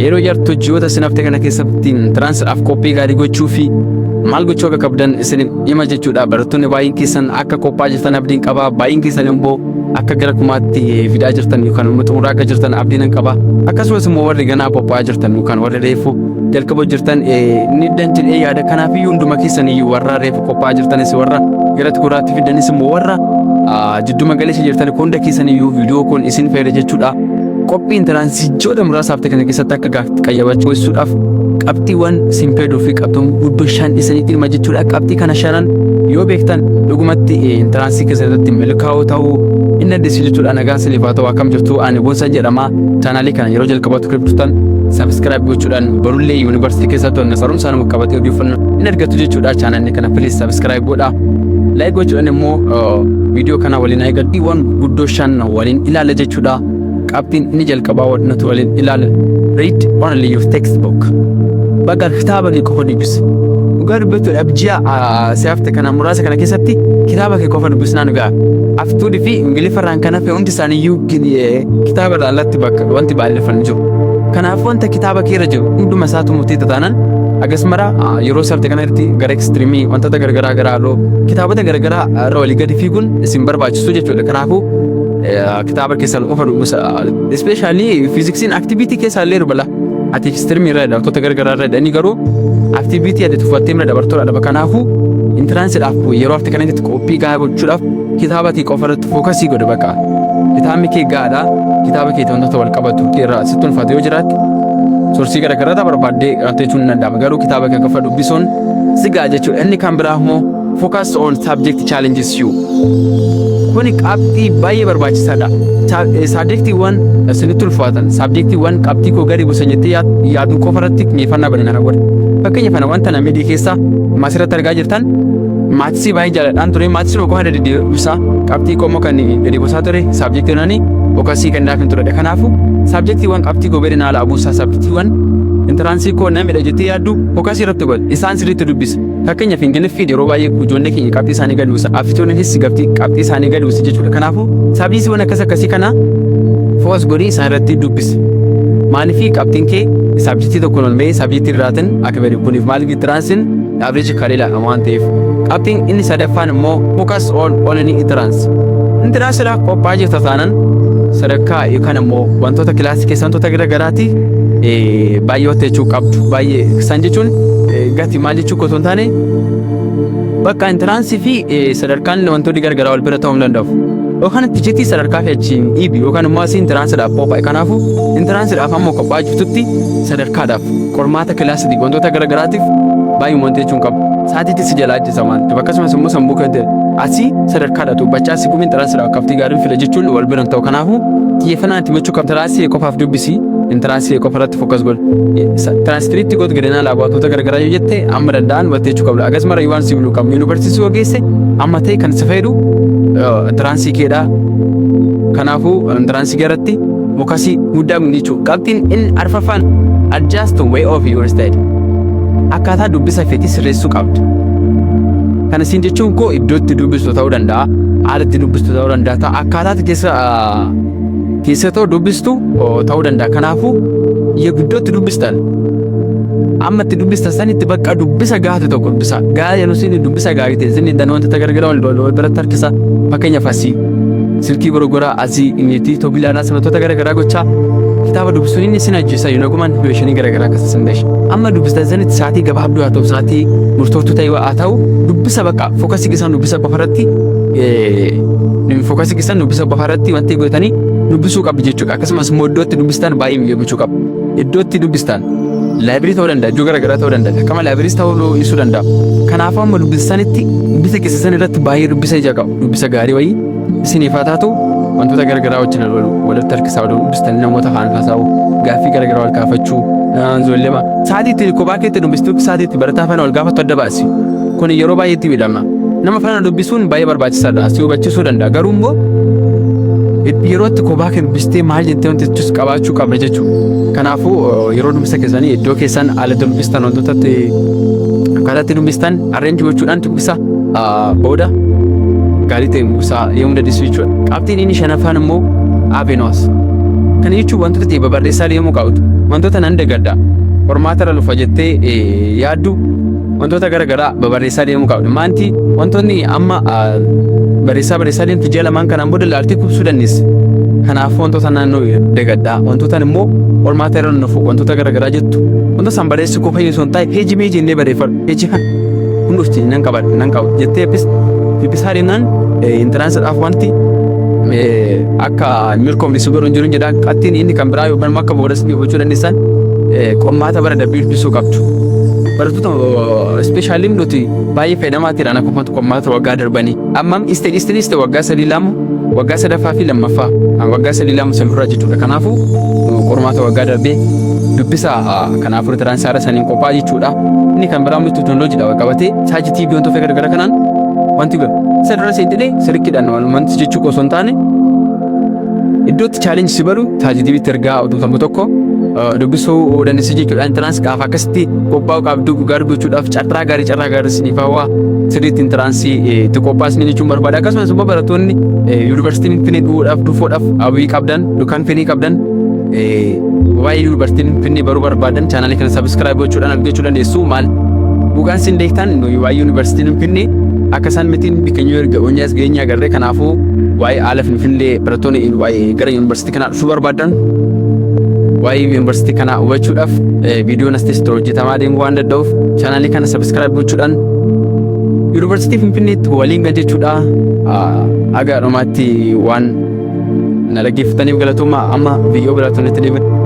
yeroo jartu ji'oota sinafte kana keessatti tiraansiidhaaf qophii gaarii gochuu fi maal gochuu akka qabdan isin hima jechuudha. Barattoonni baay'een keessan akka qophaa jirtan abdiin qaba. Baay'een keessan immoo akka gara kumaatti fidaa jirtan yookaan immoo xumuraa akka jirtan abdiin qaba. Akkasumas immoo warri ganaa qophaa jirtan yookaan warri reefu jalqaba jirtan ni danjidhee yaada. Kanaaf iyyuu hunduma keessan iyyuu warra reefu qophaa jirtanis warra gara xumuraatti fidanis immoo warra jidduma galeessa jirtan hunda keessan iyyuu viidiyoo kun isin fayyada jechuudha. Qophiin tiransii ji'oota muraasaaf ta'e kana keessatti akka qayyabachuudhaaf qabxiiwwan simpeedoo fi qabxiiwwan guddoo shan isinitti hima jechuudha. Qabxii kana shanan yoo beektan dhugumatti tiransii keessatti milkaa'oo ta'uu inni adeemsi jechuudha. Nagaa siliifaa ta'uu akkam jirtu ani Boonsaa jedhama. Chaanaalii kana yeroo jalqabaatu kiribtuutan sabskiraayib gochuudhaan barullee yuunivarsiitii keessatti wanna sarumsaan mukabatee odeeffannoo inni argatu jechuudha. Chaanaalii kana please sabskiraayib godhaa. Laayik gochuudhaan immoo viidiyoo kana waliin qabxiiwwan guddoo shan waliin ilaala jechuudha. Qabxiin inni jalqabaa wadnatu waliin ilaala. Read only your textbook. Baga kitaaba kee qofa dubbisi. Dhugaa dubbatu abji'a si'aafte kana muraasa kana keessatti kitaaba kee qofa dubbisnaan gaa. Aftuudhi fi Ingilifarraan kana fi hundi isaaniiyyuu kitaaba irraa alatti bakka wanti baay'eeffan jiru. Kanaaf wanta kitaaba kee irra jiru hunduma isaatu murtii taanaan agasmara yeroo si'aafte kana irratti gara ekstiriimii wantoota garagaraa gara aloo kitaabota garagaraa irra walii gadi fiiguun isin barbaachisu jechuudha. Kanaafuu kitaaba keessan qofa dubbisa. Especially physics'n activity keessa illee rubala. Ati ekstiriimii irra wantoota garagaraa irra dhanii garuu activity ati tuffattee irra dabartoodha dhaba. Kanaafuu intiraansiidhaaf yeroo hafte kanatti qophii gahaa gochuudhaaf kitaaba kee qofa irratti fookasii godha bakka. Kitaabni kee gahaadha. Kitaaba kee wantoota wal qabatu irraa sitti ulfaate yoo jiraate sorsii garagaraa barbaaddee jechuun ni danda'ama. Garuu kitaaba kee qofa dubbisuun si gaha jechuudha. Inni kan biraa immoo focus on subject challenges you. Kuni qabxii baay'ee barbaachisaadha. Subjectiiwwan isinitti ulfaatan subjectiiwwan qabxii koo gadi buusanyettee yaaduu qofa irratti xiyyeeffannaa bal'inaan godha. Fakkeenya kana wanta namni keessa masirratti argaa jirtan maatisii baay'ee jaaladhaan ture. Maatisii qofa deddeebisa qabxii koo immoo kan gadi buusaa ture subjectiiwwan fookasii kennaaf hin turedha. Kanaafuu subjectiiwwan qabxii koo gadi naala abuusaa subjectiiwwan intiransii koo namidha jettee yaaddu fookasii irratti godha. Isaan sirriitti dubbisa. Fakkeenyaaf Ingiliffii yeroo baay'ee ijoollee keenya qabxii isaanii gadi buusa. Afitoonnis qabxii isaanii gadi buusa jechuudha. Kanaafuu sabjektiiwwan akkasii kana fookas godhii isaan irratti dubbisi. Maaliif qabxiin kee sabjektii tokkoon ol ba'ee sabjektii irraatiin akka badi kuniif maaliif tiransiin average kareela waan ta'eef. Qabxiin inni sadaffaan immoo focus on only entrance. Intiraansiidhaaf qophaa'aa jirta taanaan sadarkaa yookaan immoo wantoota kilaasii keessa wantoota garagaraati baay'ee hojjechuu qabdu. Baay'ee isaan jechuun gati maal jechuu qotoon hin taane bakka intiransii fi sadarkaan wantoonni garagaraa wal bira ta'uu hin danda'u. Yookaan tijeetii sadarkaa fi achiin dhiibi yookaan immoo asii intiraansiidhaaf qophaa'e. Kanaafuu intiraansiidhaaf ammoo qophaa'aa jirtutti sadarkaadhaaf qormaata kilaasii wantoota garagaraatiif baay'ee wanti jechuun qabu. Saatiitti si jalaa ajjisa maal akkasumas immoo sammuu kan ta'e asii sadarkaadhaatu bachaa si gumi intiraansiidhaaf qabxii gaariin fila jechuun wal bira ta'u. Kanaafuu xiyyeeffannaan itti gochuu qabda. Intiransii qofaaf dubbisi. Intiransii qofa irratti fookas godha. Tiransfiriitti godhu gadinaa laabatoota garagaraa yoo jette amma danda'an hubattee jechuu qabda. Akkasuma waan si biluu qabu yuunivarsiitii yoo geesse amma ta'e kan si fayyadu intiransii keedha. Kanaafuu intiransii garatti fookasii guddaa jechuudha. Qabxiin inni arfaffaan adjust the way of your study. Akkaataa dubbisa feetii sirreessuu qabda. Kana siin jechuun koo iddootti dubbistu ta'uu danda'a. Haalatti dubbistu ta'uu danda'a. Akkaataatti keessa ta'u dubbistu ta'uu danda'a. Kanaafuu guddootti dubbistan amma itti dubbistan sanitti bakka dubbisa gahaatu tokko dubbisa. Gahaa yeroo isin dubbisa gaarii ta'e isin danuu wantoota garagaraa wal biratti harkisa. Fakkeenyaaf asii silkii gorogoraa asii inni tobilaadhaa sanatoota garagaraa gochaa kitaaba dubbisuun inni isin ajjeessa yuunagumaan dubbishanii garagaraa akkasii sandeesh. Amma dubbistan sanitti saatii gabaabduu haa ta'u saatii murtooftuu ta'e haa ta'u dubbisa bakka fookasii keessan dubbisa qofa irratti fookasii keessan dubbisa qofa irratti wanti godhatanii dubbisuu qabdi jechuudha. Akkasumas immoo iddootti dubbistan baay'ee miidhaguu qabu. Iddootti dubbistan laayibirii ta'uu danda'a, iddoo garagaraa ta'uu danda'a. Akkama laayibiriis ta'uu ibsuu danda'a. Kanaafuu amma dubbisanitti dubbisa keessan irratti baay'ee dubbisa ija qabu. Dubbisa gaarii wayii isiniif haa taatu wantoota garagaraa wajjin walitti harkisaa wal dubbistan namoota kaan haasa'u gaaffii garagaraa wal gaafachuu zoollema sa'aatiitti kophaa keetti dubbistuu sa'aatiitti barataa faana wal gaafatu adda baasi. Kun yeroo baay'eetti miidhama. Nama faana dubbisuun baay'ee barbaachisaadha. Asii hubachiisuu danda'a. Garuu immoo yerootti kophaa kee dubbistee maal jettee wanti jechuus qabaachuu qabda jechuudha. Kanaafuu yeroo dubbisa keessanii iddoo keessan ala dubbistan wantoota akkaataatti dubbistan arreenji gochuudhaan dubbisa booda gaarii ta'e buusaa yommuu dandeessu jechuudha. Qabxiin inni shanaffaan immoo Avenos. Kana jechuun wantoota ta'e babarreessaa deemuu qabdu. Wantoota nan dagadda. Qormaata irra lufa jettee yaaddu wantoota garaagaraa babarreessaa deemuu qabdu. Maanti wantoonni amma barreessaa deemtu ji'a lamaan kanaan booda ilaaltee kubsuu dandeesse. Kanaafuu wantoota naannoo dagaddaa wantoota immoo qormaata irra nufu wantoota garaagaraa jettu wantoota san barreessuu qofa yoo ta'e peejii meejii barreeffadhu peejii kan hundufti nan qabu jettee bibbisaa deemnaan intiraansiidhaaf wanti akka mirkoomni garuu hin jiru jedha qattiin inni kan biraa yookaan akka boodas gochuu dandeessan qormaata bara darbii dubbisuu qabdu. Barattoota ispeeshaalii nuti baay'ee fayyadamaatiidhaan akkuma qormaata waggaa darbanii ammam isteediste waggaa 3 waggaa 3ffaa fi 2ffaa waggaa 3 sanirra jechuudha. Kanaafuu qormaata waggaa darbee dubbisaa kanaafuu tiraansaara saniin qophaa jechuudha. Inni kan biraa mul'atu teknooloojiidha qabatee chaajii TV wantoota garaagara kanaan wanti sadarra seentidee sirriiqidhaan wanti jechuu osoo hin taane iddootti chaalenjii si baru chaajii TV ergaa oduu tokko dubbisuu dandeessi jechuudha. Intiraansi gaafa akkasitti qophaa'u qabdu gaarii gochuudhaaf carraa gaarii siniif hawaa sirriitti intiraansi itti qophaasni jechuun barbaada. Akkasumas immoo barattoonni yuunivarsiitiin Finfinnee dhufuudhaaf hawwii qabdan yookaan fedhii qabdan waa'ee yuunivarsiitiin Finfinnee baruu barbaadan chaanaalii kana sabiskiraayib gochuudhaan argachuu dandeessu. Maal dhugaan sin deektaan waa'ee yuunivarsiitiin Finfinnee akka isaan mitiin bikkeenya erga onyaas geenyaa agarree. Kanaafuu waa'ee haala Finfinnee barattoonni waa'ee gara yuunivarsiitii kanaa dhufuu barbaadan waa'ee yuunivarsiitii kanaa hubachuudhaaf viidiyoon as teessoo hojjetamaa deemuu waan danda'uuf chaanaalii kana sabiskiraayib gochuudhaan yuunivarsiitii Finfinneetti waliin galchuudha. Aga dhumaatti waan na dhaggeeffataniif galatoomaa. Amma viidiyoo biraatti deebiin.